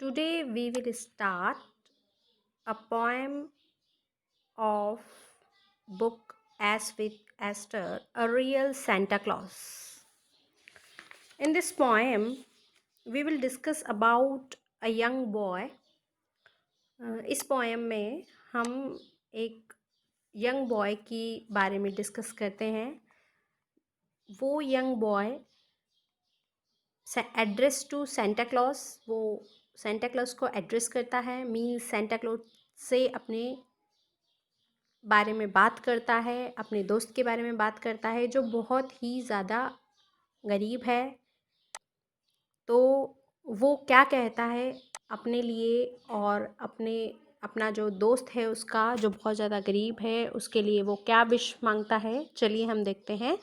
Today we will start a poem of book As with Esther, a real Santa Claus. In this poem, we will discuss about a young boy. इस poem में हम एक young boy की बारे में discuss करते हैं। वो young boy address to Santa Claus, वो सेंटा क्लॉज को एड्रेस करता है, मीन्स सेंटा क्लॉज से अपने बारे में बात करता है, अपने दोस्त के बारे में बात करता है जो बहुत ही ज़्यादा गरीब है। तो वो क्या कहता है अपने लिए और अपना जो दोस्त है उसका जो बहुत ज़्यादा गरीब है उसके लिए वो क्या विश मांगता है, चलिए हम देखते हैं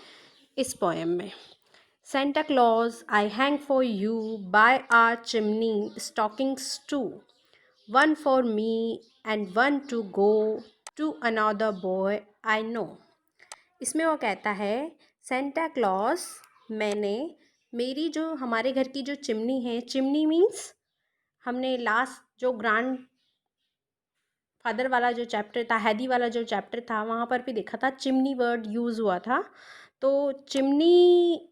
इस पोएम में। Santa Claus, I hang for you by our chimney stockings too, one for me and one to go to another boy I know. इसमें वो कहता है सेंटा क्लॉज, मैंने मेरी जो हमारे घर की जो चिमनी है, चिमनी मीन्स हमने लास्ट जो ग्रांड फादर वाला जो चैप्टर था, हैदी वाला जो चैप्टर था, वहाँ पर भी देखा था चिमनी वर्ड यूज़ हुआ था। तो चिमनी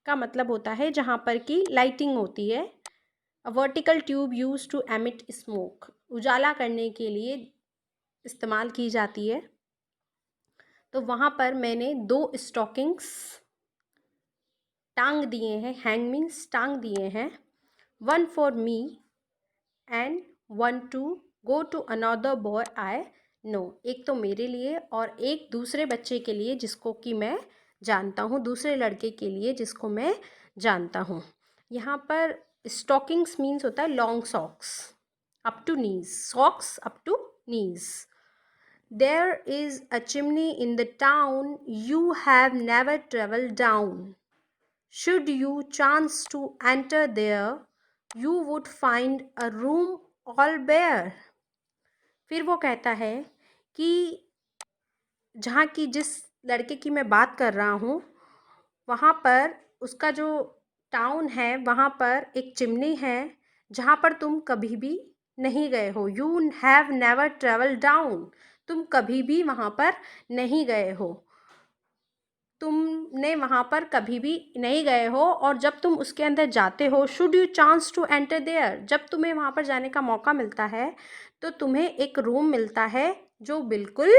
का मतलब होता है जहाँ पर कि लाइटिंग होती है। A vertical tube use to emit smoke, उजाला करने के लिए इस्तेमाल की जाती है। तो वहाँ पर मैंने 2 स्टॉकिंग्स टांग दिए हैं, हैंग मीन्स टांग दिए हैं, 1 for me and 1 to go to another boy I know, एक तो मेरे लिए और एक दूसरे बच्चे के लिए जिसको कि मैं जानता हूँ, दूसरे लड़के के लिए जिसको मैं जानता हूँ। यहाँ पर स्टॉकिंग्स मीन्स होता है long socks up to knees, socks up to knees. There is a chimney in the town you have never traveled down. Should you chance to enter there, you would find a room all bare. फिर वो कहता है कि जहाँ की जिस लड़के की मैं बात कर रहा हूँ वहाँ पर उसका जो टाउन है वहाँ पर एक चिमनी है जहाँ पर तुम कभी भी नहीं गए हो। You have never travel down, तुम कभी भी वहाँ पर नहीं गए हो, तुमने वहाँ पर कभी भी नहीं गए हो। और जब तुम उसके अंदर जाते हो, should you chance to enter there, जब तुम्हें वहाँ पर जाने का मौका मिलता है तो तुम्हें एक रूम मिलता है जो बिल्कुल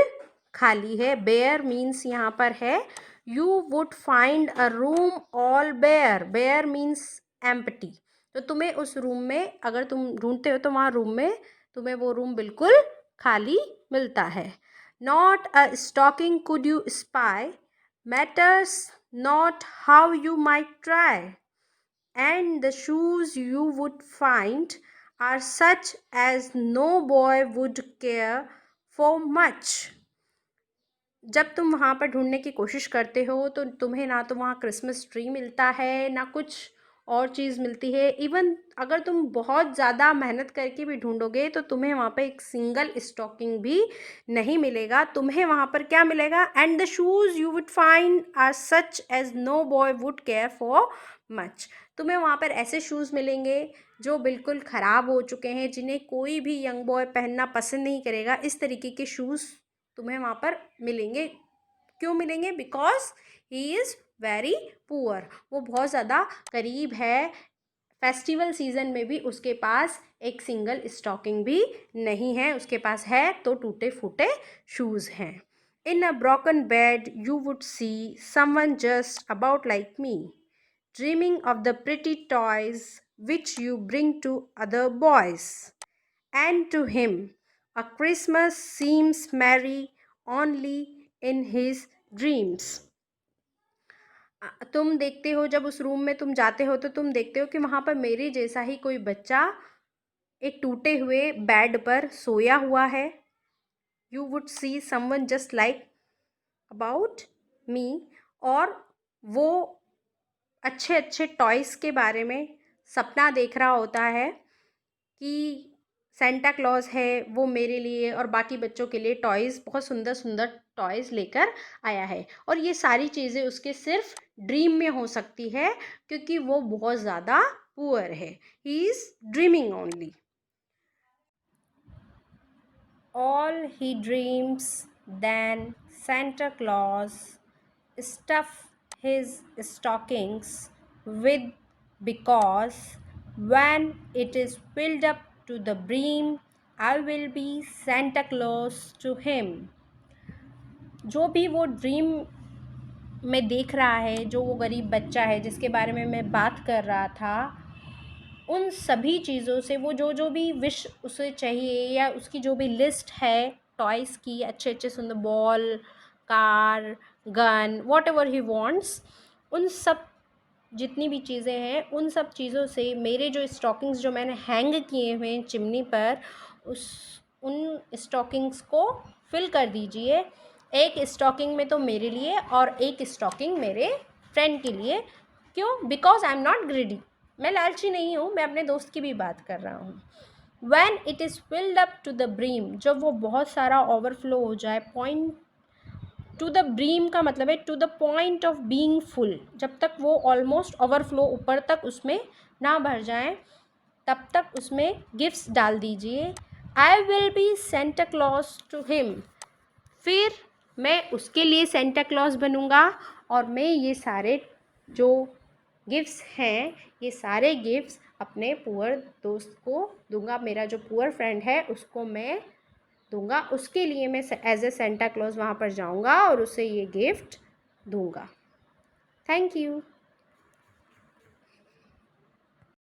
खाली है। बेयर मीन्स यहाँ पर है you would find a room all bare, bare means empty. तो तुम्हें उस रूम में अगर तुम ढूंढते हो तो वहाँ रूम में तुम्हें वो रूम बिल्कुल खाली मिलता है। Not a stocking could you spy, matters not how you might try, and the shoes you would find are such as no boy would care for much. जब तुम वहाँ पर ढूंढने की कोशिश करते हो तो तुम्हें ना तो वहाँ क्रिसमस ट्री मिलता है ना कुछ और चीज़ मिलती है। इवन अगर तुम बहुत ज़्यादा मेहनत करके भी ढूंढोगे तो तुम्हें वहाँ पर एक सिंगल स्टॉकिंग भी नहीं मिलेगा। तुम्हें वहाँ पर क्या मिलेगा, and the shoes you would find are such as no boy would care for much. तुम्हें वहाँ पर ऐसे शूज़ मिलेंगे जो बिल्कुल ख़राब हो चुके हैं, जिन्हें कोई भी यंग बॉय पहनना पसंद नहीं करेगा। इस तरीके के शूज़ तुम्हें वहाँ पर मिलेंगे। क्यों मिलेंगे? Because he is very poor, वो बहुत ज़्यादा गरीब है। फेस्टिवल सीजन में भी उसके पास एक सिंगल स्टॉकिंग भी नहीं है, उसके पास है तो टूटे फूटे शूज़ हैं। In a broken bed you would see someone just about like me, dreaming of the pretty toys which you bring to other boys, and to him a Christmas seems merry only in his dreams. तुम देखते हो, जब उस room में तुम जाते हो तो तुम देखते हो कि वहाँ पर मेरे जैसा ही कोई बच्चा एक टूटे हुए बेड पर सोया हुआ है। You would see someone just like about me, और वो अच्छे अच्छे टॉयज़ के बारे में सपना देख रहा होता है कि सेंटा क्लॉज है वो मेरे लिए और बाकी बच्चों के लिए टॉयज़, बहुत सुंदर सुंदर टॉयज़ लेकर आया है। और ये सारी चीज़ें उसके सिर्फ ड्रीम में हो सकती है क्योंकि वो बहुत ज़्यादा पुअर है, he is dreaming only. All he dreams then Santa Claus stuff his stockings with, because when it is filled up to the brim, I will be Santa Claus to him. जो भी वो dream में देख रहा है, जो वो गरीब बच्चा है जिसके बारे में मैं बात कर रहा था, उन सभी चीज़ों से वो जो जो भी विश उसे चाहिए या उसकी जो भी लिस्ट है टॉयज़ की, अच्छे अच्छे सुंदर ball, car, gun, what ever he wants, उन सब जितनी भी चीज़ें हैं उन सब चीज़ों से मेरे जो स्टॉकिंग्स जो मैंने हैंग किए हुए हैं चिमनी पर, उन स्टॉकिंग्स को फिल कर दीजिए। एक स्टॉकिंग में तो मेरे लिए और एक स्टॉकिंग मेरे फ्रेंड के लिए। क्यों? Because I am not greedy, मैं लालची नहीं हूँ, मैं अपने दोस्त की भी बात कर रहा हूँ। When it is filled up to the brim, जब वो बहुत सारा ओवरफ्लो हो जाए, पॉइंट टू द ब्रीम का मतलब है to the point of being full, जब तक वो ऑलमोस्ट ओवरफ्लो ऊपर तक उसमें ना भर जाए तब तक उसमें गिफ्ट्स डाल दीजिए। I will be Santa Claus to him, फिर मैं उसके लिए सेंटा क्लॉज बनूँगा और मैं ये सारे जो गिफ्ट्स हैं, ये सारे गिफ्ट्स अपने पुअर दोस्त को दूंगा, मेरा जो पुअर फ्रेंड है उसको मैं दूंगा, उसके लिए मैं एज ए सेंटा क्लॉज वहाँ पर जाऊँगा और उसे ये गिफ्ट दूंगा। Thank you.